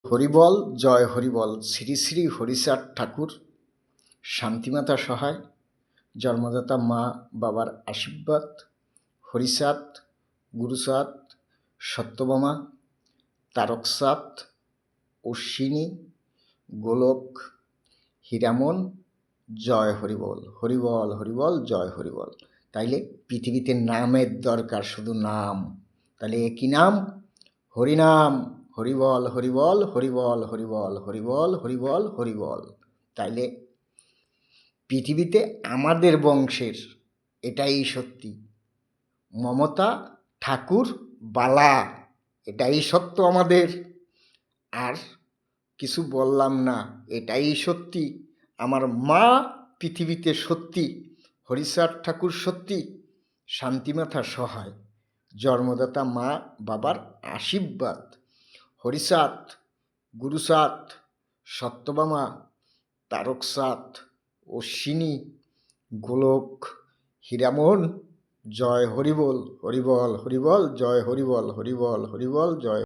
হরিবল, জয় হরিবল। শ্রী শ্রী হরিচাঁদ ঠাকুর, শান্তিমাতা সহায়, জন্মদাতা মা বাবার আশীর্বাদ, হরিচাঁদ, গুরুচাঁদ, সত্যভামা, তারকচাঁদ, অশ্বিনী, গোলক, হীরামন, জয় হরিবল। হরিবল হরিবল, জয় হরিবল। তাইলে পৃথিবীতে নামের দরকার, শুধু নাম। তাহলে একই নাম, হরিনাম। হরিবল হরিবল, হরিবল হরিবল, হরিবল হরিবল, হরিবল। তাইলে পৃথিবীতে আমাদের বংশের এটাই সত্যি, মমতা ঠাকুর বালা, এটাই সত্য আমাদের। আর কিছু বললাম না, এটাই সত্যি। আমার মা পৃথিবীতে সত্যি, হরিচাঁদ ঠাকুর সত্যি, শান্তিমাতা সহায়, জন্মদাতা মা বাবার আশীর্বাদ, হরিচাঁদ, গুরুচাঁদ, সত্যভামা, তারকচাঁদ, অশ্বিনী, গোলক, হীরামন, জয় হরিবল। হরিবল হরিবল, জয় হরিবল। হরিবল হরিবল, জয়।